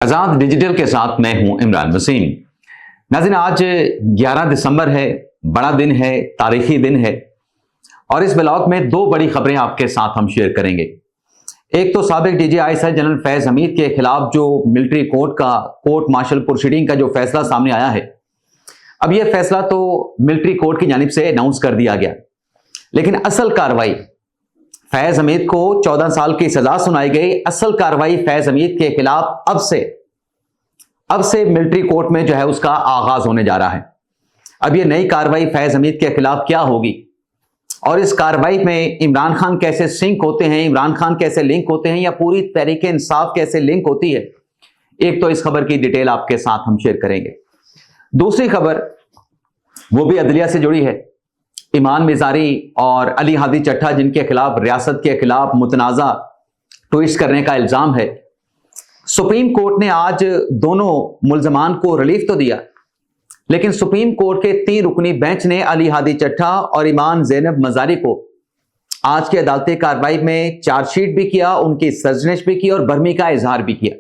आजाद digital के साथ मैं हूं इमरान वसीम। नाज़रीन, आज 11 दिसंबर है, बड़ा दिन है, तारीखी दिन है और इस ब्लॉग में दो बड़ी खबरें आपके साथ हम शेयर करेंगे। एक तो साबिक DGI जनरल फैज हमीद के खिलाफ जो मिलिट्री कोर्ट मार्शल प्रोसीडिंग का जो फैसला सामने आया है। अब यह फैसला तो मिलिट्री कोर्ट की जानिब से अनाउंस कर दिया गया, लेकिन असल कार्रवाई फैज हमीद को 14 साल की सजा सुनाई गई। असल कार्रवाई फैज हमीद के खिलाफ अब से मिलिट्री कोर्ट में जो है उसका आगाज होने जा रहा है। अब यह नई कार्रवाई फैज हमीद के खिलाफ क्या होगी और इस कार्रवाई में इमरान खान कैसे सिंक होते हैं, इमरान खान कैसे लिंक होते हैं या पूरी तहरीके इंसाफ कैसे लिंक होती है, एक तो इस खबर की डिटेल आपके साथ हम शेयर करेंगे। दूसरी खबर वो भी अदलिया से जुड़ी है। ईमान मिजारी और अली हादी चट्टा, जिनके खिलाफ रियासत के खिलाफ मुतनाज़ा ट्वीट करने का इल्जाम है, सुप्रीम कोर्ट ने आज दोनों मुल्जमान को रिलीफ तो दिया, लेकिन सुप्रीम कोर्ट के 3 रुकनी बेंच ने अली हादी चट्टा और ईमान ज़ैनब मजारी को आज की अदालती कार्रवाई में चार्जशीट भी किया, उनकी सरजनिश भी की और बरहमी का इजहार भी किया।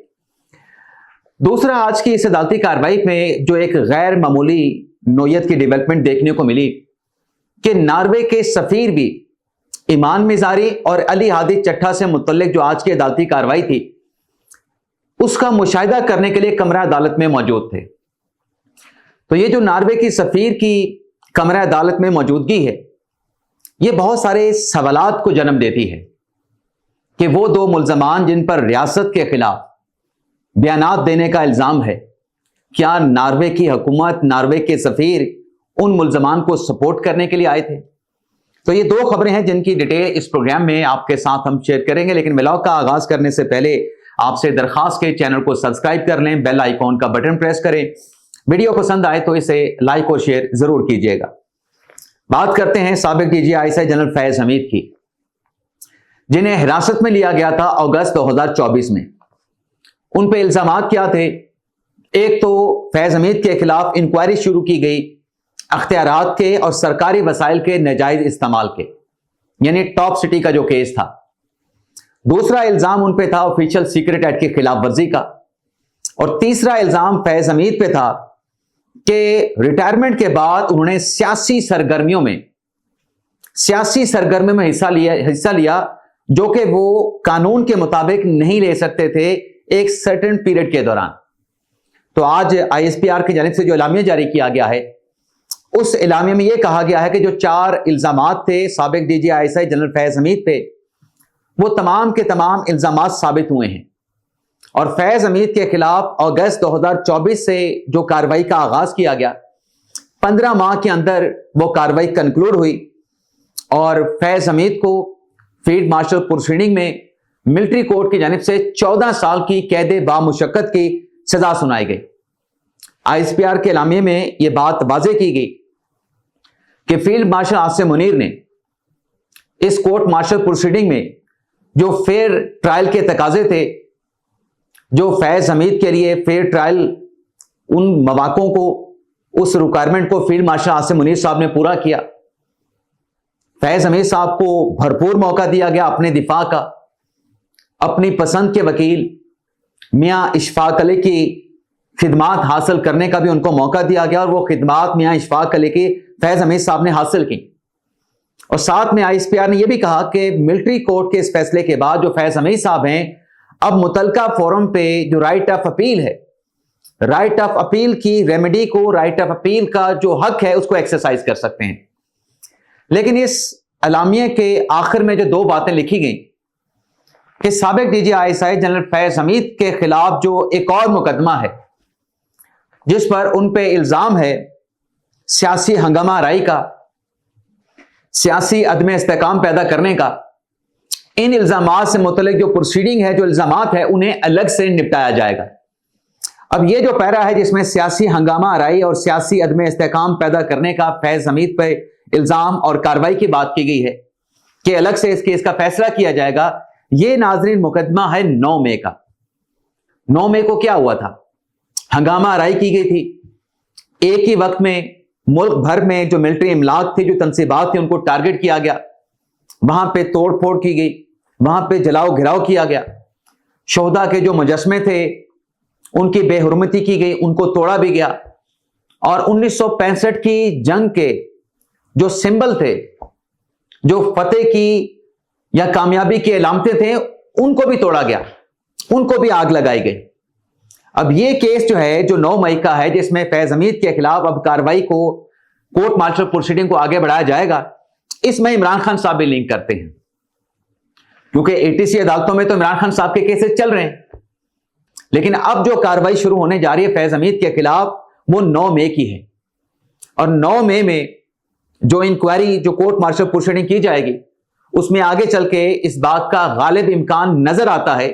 दूसरा, आज की इस अदालती कार्रवाई में जो एक गैर मामूली नोयत की डेवलपमेंट देखने को मिली कि नॉर्वे के सफीर भी ईमान मिजारी और अली हादी चट्टा से मुतल्लिक जो आज की अदालती कार्रवाई थी उसका मुशाहिदा करने के लिए कमरा अदालत में मौजूद थे। तो ये जो नॉर्वे की सफीर की कमरा अदालत में मौजूदगी है, ये बहुत सारे सवालात को जन्म देती है कि वो दो मुल्जमान जिन पर रियासत के खिलाफ बयानात देने का इल्जाम है, क्या नॉर्वे की हुकूमत, नॉर्वे के सफीर उन मुल्जमान को सपोर्ट करने के लिए आए थे? तो ये दो खबरें हैं जिनकी डिटेल इस प्रोग्राम में आपके साथ हम शेयर करेंगे। लेकिन व्लॉग का आगाज करने से पहले आपसे दरखास्त के चैनल को सब्सक्राइब कर लें, बेल आइकॉन का बटन प्रेस करें। वीडियो पसंद आए तो इसे लाइक और शेयर जरूर कीजिएगा। बात करते हैं साबिक DGI जनरल फैज हमीद की, जिन्हें हिरासत में लिया गया था अगस्त 2024 में। उन पे इल्जामात क्या थे? एक तो फैज हमीद के खिलाफ इंक्वायरी शुरू की गई अख्तियारात के और सरकारी वसाइल के नाजायज इस्तेमाल के, यानी टॉप सिटी का जो केस था। दूसरा इल्जाम उन पे था ऑफिशियल सीक्रेट एक्ट की खिलाफ वर्जी का, और तीसरा इल्जाम फैज हमीद पे था कि रिटायरमेंट के बाद उन्होंने सियासी सरगर्मियों में हिस्सा लिया जो कि वो कानून के मुताबिक नहीं ले सकते थे एक सर्टेन पीरियड के दौरान। तो आज ISPR की जानिब से जो इलामिया जारी किया गया है, उस इलामिया में यह कहा गया है कि जो 4 इल्जामात थे साबिक DGI जनरल फैज हमीद पे, वो तमाम के तमाम इल्जामात साबित हुए हैं और फैज हमीद के खिलाफ अगस्त 2024 से जो कार्रवाई का आगाज किया गया, 15 माह के अंदर वो कार्रवाई कंक्लूड हुई और फैज हमीद को फील्ड मार्शल प्रोसीडिंग में मिलिट्री कोर्ट की जानिब से 14 साल की कैद बामुशक्कत की सजा सुनाई गई। ISPR के इलामिये में यह बात वाज़ेह की गई कि फील्ड मार्शल आसिम मुनीर ने इस कोर्ट मार्शल प्रोसीडिंग में जो फेयर ट्रायल के तकाजे थे, जो फैज हमीद के लिए फेयर ट्रायल, उन मवाकों को, उस रिक्वायरमेंट को फील्ड मार्शल आसिम मुनीर साहब ने पूरा किया। फैज हमीद साहब को भरपूर मौका दिया गया अपने दिफा का, अपनी पसंद के वकील मियां इशफाक अली की खिदमात हासिल करने का भी उनको मौका दिया गया और वो खिदमात मियां इशफाक अली की फैज हमीद साहब ने हासिल की। और साथ में ISPR ने यह भी कहा कि मिलिट्री कोर्ट के इस फैसले के बाद जो फैज हमीद साहब हैं, अब मुतलका फोरम पे जो राइट ऑफ अपील है, राइट ऑफ अपील की रेमेडी को, राइट ऑफ अपील का जो हक है उसको एक्सरसाइज कर सकते हैं। लेकिन इस अलामिया के आखिर में जो 2 बातें लिखी गई कि साबिक DGI जनरल फैज हमीद के खिलाफ जो एक और मुकदमा है जिस पर उन पे इल्जाम है सियासी हंगामा आराई का, सियासी अदम इस्तेकाम पैदा करने का, इन इल्जामात से मुतल्लिक जो प्रोसीडिंग है, जो इल्जामात है, उन्हें अलग से निपटाया जाएगा। अब ये जो पैरा है जिसमें सियासी हंगामा आराई और सियासी अदम इस्तेकाम पैदा करने का फैज हमीद पे इल्जाम और कार्रवाई की बात की गई है कि अलग से इस केस का फैसला किया जाएगा, ये नाजरीन मुकदमा है 9 मई का। 9 मई को क्या हुआ था? हंगामा आराई की गई थी। एक ही वक्त में मुल्क भर में जो मिलिट्री इमलाक थे, जो तनसीबात थे, उनको टारगेट किया गया, वहां पे तोड़ फोड़ की गई, वहां पे जलाओ घिराव किया गया। शोहदा के जो मुजस्मे थे ان کی بے حرمتی کی گئی، ان کو توڑا بھی گیا، اور 1965 کی جنگ کے جو سمبل تھے، جو فتح کی یا کامیابی کی علامتیں تھے، ان کو بھی توڑا گیا، ان کو بھی آگ لگائی گئی۔ اب یہ کیس جو ہے، جو 9 مئی کا ہے، جس میں فیض حمید کے خلاف اب کارروائی کو، کورٹ مارشل پروسیڈنگ کو آگے بڑھایا جائے گا، اس میں عمران خان صاحب بھی لنک کرتے ہیں، کیونکہ ATC عدالتوں میں تو عمران خان صاحب کے کیسز چل رہے ہیں۔ لیکن اب جو کارروائی شروع ہونے جا رہی ہے فیض حمید کے خلاف، وہ 9 مئی کی ہے، اور 9 مئی میں جو انکوائری، جو کورٹ مارشل پروسیڈنگ کی جائے گی، اس میں آگے چل کے اس بات کا غالب امکان نظر آتا ہے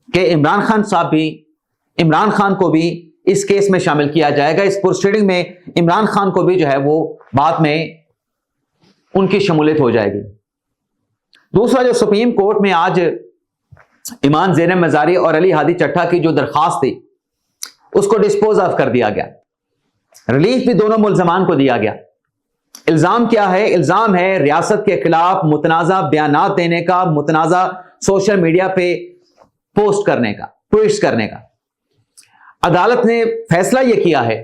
کہ عمران خان کو بھی اس کیس میں شامل کیا جائے گا، اس پروسیڈنگ میں عمران خان کو بھی جو ہے وہ بعد میں ان کی شمولیت ہو جائے گی۔ دوسرا، جو سپریم کورٹ میں آج ایمان زینب مزاری اور علی ہادی چٹھا کی جو درخواست تھی، اس کو ڈسپوز آف کر دیا گیا، ریلیف بھی دونوں ملزمان کو دیا گیا۔ الزام کیا ہے؟ الزام ہے ریاست کے خلاف متنازع بیانات دینے کا، متنازع سوشل میڈیا پہ پوسٹ کرنے کا، ٹویٹس کرنے کا۔ عدالت نے فیصلہ یہ کیا ہے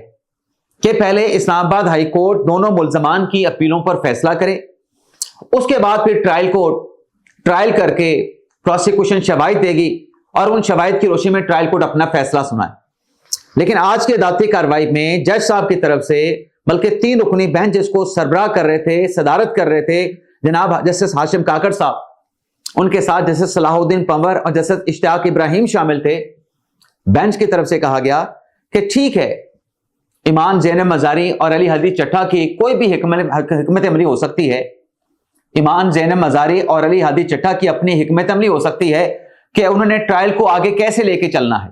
کہ پہلے اسلام آباد ہائی کورٹ دونوں ملزمان کی اپیلوں پر فیصلہ کرے، اس کے بعد پھر ٹرائل کورٹ ٹرائل کر کے پروسیکیوشن شواہد دے گی، اور ان شواہد کی روشنی میں ٹرائل کورٹ اپنا فیصلہ سنائے۔ لیکن آج کے عدالتی کارروائی میں جج صاحب کی طرف سے، بلکہ 3 رکنی بینچ جس کو سربراہ کر رہے تھے، صدارت کر رہے تھے جناب جسٹس ہاشم کاکڑ صاحب، ان کے ساتھ جسٹس صلاح الدین پنور اور جسٹس اشتیاق ابراہیم شامل تھے، بینچ کی طرف سے کہا گیا کہ ٹھیک ہے، ایمان زینب مزاری اور علی ہادی چٹھا کی کوئی بھی حکمت عملی ہو سکتی ہے، ایمان زینب مزاری اور علی ہادی چٹھا کی اپنی حکمت عملی ہو سکتی ہے کہ انہوں نے ٹرائل کو آگے کیسے لے کے چلنا ہے،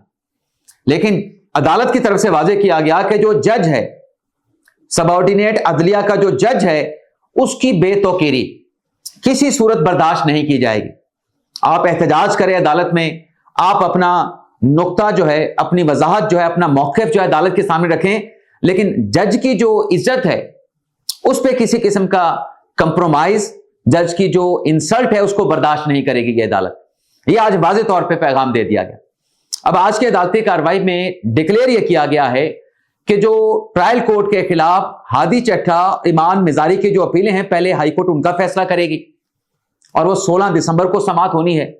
لیکن عدالت کی طرف سے واضح کیا گیا کہ جو جج ہے، سب آرڈینیٹ عدلیہ کا جو جج ہے، اس کی بے توقیری کسی صورت برداشت نہیں کی جائے گی۔ آپ احتجاج کریں عدالت میں، آپ اپنا نقطہ جو ہے، اپنی وضاحت جو ہے، اپنا موقف جو ہے عدالت کے سامنے رکھیں، لیکن جج کی جو عزت ہے اس پہ کسی قسم کا کمپرومائز، جج کی جو انسلٹ ہے اس کو برداشت نہیں کرے گی یہ عدالت۔ یہ آج واضح طور پہ پیغام دے دیا گیا۔ اب آج کے عدالتی کارروائی میں ڈکلیئر یہ کیا گیا ہے کہ جو ٹرائل کورٹ کے خلاف ہادی چٹھا، ایمان مزاری کی جو اپیلیں ہیں، پہلے ہائی کورٹ ان کا فیصلہ کرے گی، اور وہ 16 دسمبر کو سماعت ہونی ہے،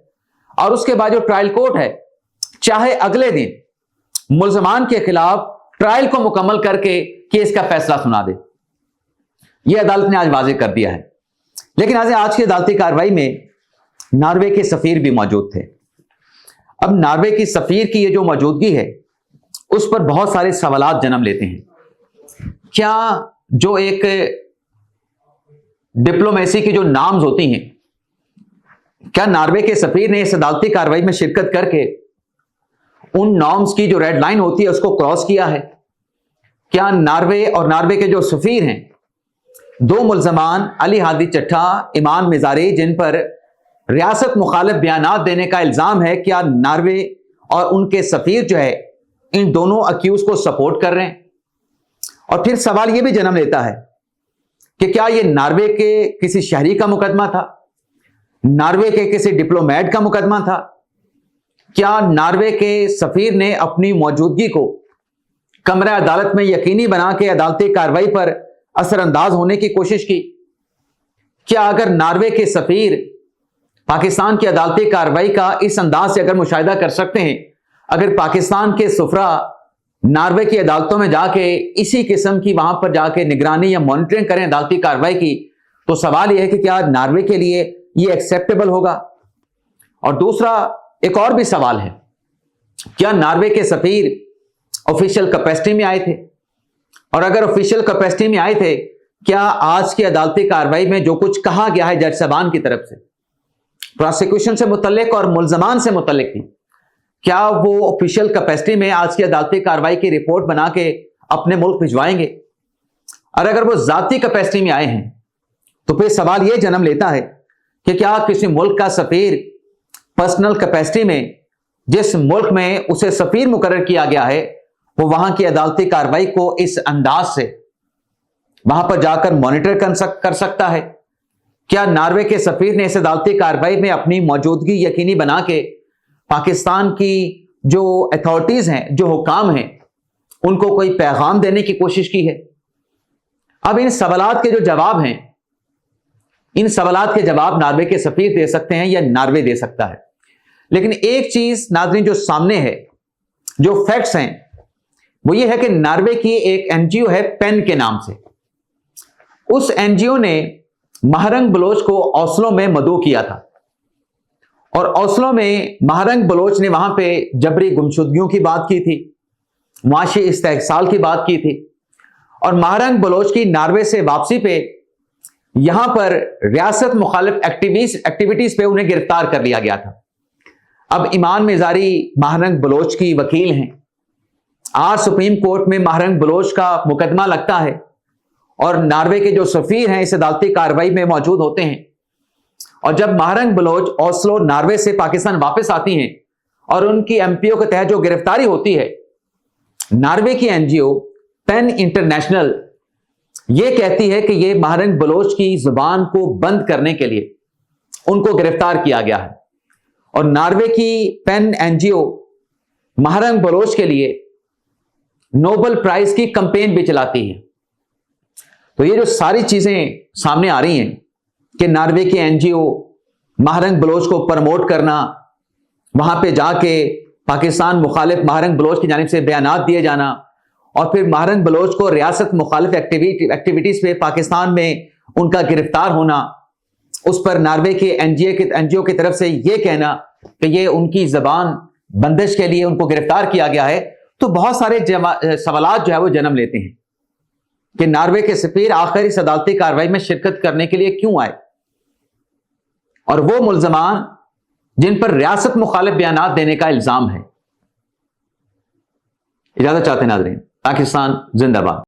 اور اس کے بعد جو ٹرائل کورٹ ہے چاہے اگلے دن ملزمان کے خلاف ٹرائل کو مکمل کر کے کیس کا فیصلہ سنا دے۔ یہ عدالت نے آج واضح کر دیا ہے۔ لیکن آج کی عدالتی کارروائی میں ناروے کے سفیر بھی موجود تھے۔ اب ناروے کی سفیر کی یہ جو موجودگی ہے، اس پر بہت سارے سوالات جنم لیتے ہیں۔ کیا جو ایک ڈپلومیسی کی جو نارمز ہوتی ہیں، کیا ناروے کے سفیر نے اس عدالتی کارروائی میں شرکت کر کے ان نارمز کی جو ریڈ لائن ہوتی ہے اس کو کراس کیا ہے؟ کیا ناروے اور ناروے کے جو سفیر ہیں، 2 ملزمان علی ہادی چٹھا، ایمان مزاری، جن پر ریاست مخالف بیانات دینے کا الزام ہے، کیا ناروے اور ان کے سفیر جو ہے ان دونوں اکیوز کو سپورٹ کر رہے ہیں؟ اور پھر سوال یہ بھی جنم لیتا ہے کہ کیا یہ ناروے کے کسی شہری کا مقدمہ تھا؟ ناروے کے کسی ڈپلومیٹ کا مقدمہ تھا؟ کیا ناروے کے سفیر نے اپنی موجودگی کو کمرہ عدالت میں یقینی بنا کے عدالتی کارروائی پر اثر انداز ہونے کی کوشش کی؟ کیا اگر ناروے کے سفیر پاکستان کی عدالتی کارروائی کا اس انداز سے اگر مشاہدہ کر سکتے ہیں، اگر پاکستان کے سفرا ناروے کی عدالتوں میں جا کے اسی قسم کی وہاں پر جا کے نگرانی یا مانیٹرنگ کریں عدالتی کارروائی کی، تو سوال یہ ہے کہ کیا ناروے کے لیے یہ ایکسیپٹیبل ہوگا؟ اور دوسرا ایک اور بھی سوال ہے، کیا ناروے کے سفیر آفیشیل کیپیسٹی میں آئے تھے؟ اور اگر آفیشیل کیپیسٹی میں آئے تھے، کیا آج کی عدالتی کارروائی میں جو کچھ کہا گیا ہے جج صاحبان کی طرف سے پروسیکیوشن سے متعلق اور ملزمان سے متعلق تھی، کیا وہ آفیشیل کیپیسٹی میں آج کی عدالتی کارروائی کی رپورٹ بنا کے اپنے ملک بھجوائیں گے؟ اور اگر وہ ذاتی کیپیسٹی میں آئے ہیں تو پھر سوال یہ جنم لیتا ہے کہ کیا کسی ملک کا سفیر پرسنل کیپیسٹی میں جس ملک میں اسے سفیر مقرر کیا گیا ہے، وہ وہاں کی عدالتی کارروائی کو اس انداز سے وہاں پر جا کر مانیٹر کر سکتا ہے؟ کیا ناروے کے سفیر نے اس عدالتی کارروائی میں اپنی موجودگی یقینی بنا کے پاکستان کی जो अथॉरिटीज हैं, जो हुकाम हैं, उनको कोई पैगाम देने की कोशिश की है। अब इन सवालात के जो जवाब हैं, इन सवालात के जवाब नॉर्वे के सफीर दे सकते हैं या नॉर्वे दे सकता है। लेकिन एक चीज नाज़रीन जो सामने है, जो फैक्ट्स हैं, वो ये है कि नॉर्वे की एक एनजीओ है पेन के नाम से। उस एनजीओ ने महारंग बलोच को ओस्लो में मदऊ किया था और ओस्लो में महारंग बलोच ने वहां पे जबरी गुमशुदगियों की बात की थी, मुआशी इस्तेहसाल की बात की थी और महारंग बलोच की नॉर्वे से वापसी पे यहां पर रियासत मुखालिफ एक्टिविटीज पे उन्हें गिरफ्तार कर लिया गया था। अब ईमान मिजारी महारंग बलोच की वकील हैं। आज सुप्रीम कोर्ट में महारंग बलोच का मुकदमा लगता है और नॉर्वे के जो सफीर हैं इस अदालती कार्रवाई में मौजूद होते हैं। और जब महारंग बलोच ओस्लो नॉर्वे से पाकिस्तान वापस आती हैं और उनकी एमपीओ के तहत जो गिरफ्तारी होती है, नॉर्वे की एनजीओ पेन इंटरनेशनल ये कहती है कि ये महारंग बलोच की जुबान को बंद करने के लिए उनको गिरफ्तार किया गया है। और नॉर्वे की पेन एनजीओ महारंग बलोच के लिए नोबेल प्राइज की कैंपेन भी चलाती है। तो ये जो सारी चीजें सामने आ रही हैं कि नॉर्वे की एनजीओ महारंग बलोच को प्रमोट करना, वहां पे जाके पाकिस्तान मुखालिफ महारंग बलोच की जानिब से बयानात दिए जाना और फिर महारंग बलोच को रियासत मुखालिफ एक्टिविटीज पे पाकिस्तान में उनका गिरफ्तार होना, उस पर नॉर्वे के एनजीओ की तरफ से ये कहना कि ये उनकी जबान बंदिश के लिए उनको गिरफ्तार किया गया है। तो बहुत सारे सवालात जो है वो जन्म लेते हैं कि नॉर्वे के सफीर आखिर इस अदालती कार्रवाई में शिरकत करने के लिए क्यों आए और वो मुल्जमान जिन पर रियासत मुखालिफ बयानात देने का इल्जाम है। इजाजत चाहते हैं नाज़रीन। पाकिस्तान जिंदाबाद।